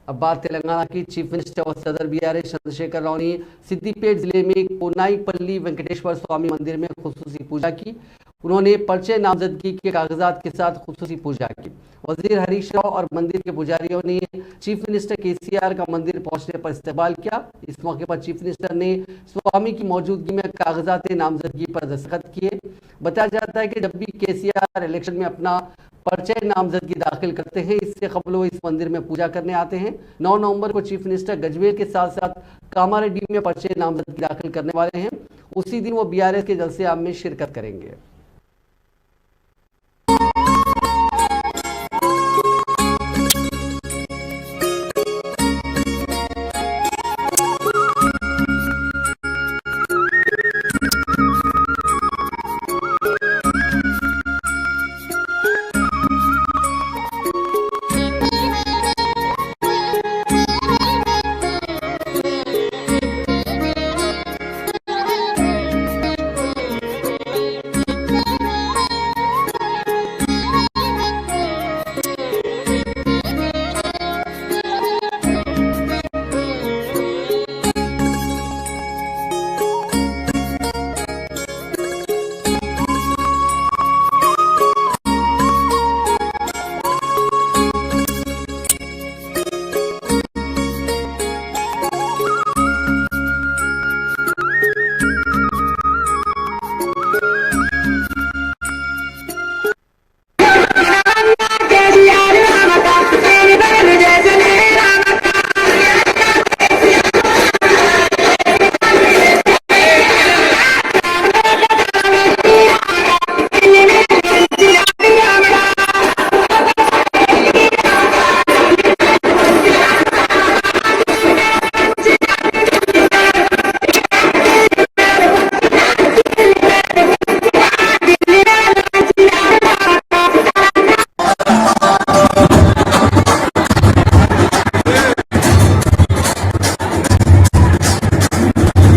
अब बात तेलंगाना की। चीफ मिनिस्टर और सदर बीआरएस चंद्रशेखर राव ने सिद्दीपेट जिले में कोनाईपल्ली वेंकटेश्वर स्वामी मंदिर में खुसूसी पूजा की। उन्होंने पर्चे नामजदगी के कागजात के साथ खुसूसी पूजा की। वजीर हरीश राव और मंदिर के पुजारियों ने चीफ मिनिस्टर केसीआर का मंदिर पहुंचने पर इस्तकबाल किया। इस मौके पर चीफ मिनिस्टर ने स्वामी की मौजूदगी में कागजात नामजदगी पर दस्तखत किए। बताया जाता है कि जब भी केसीआर इलेक्शन में अपना पर्चे नामजदगी दाखिल करते हैं, इससे कबल वो इस मंदिर में पूजा करने आते हैं। 9 नवंबर को चीफ मिनिस्टर गजवेल के साथ साथ कामारेड्डी में पर्चे नामजदगी दाखिल करने वाले हैं। उसी दिन वो बीआरएस के जलसे आम में शिरकत करेंगे।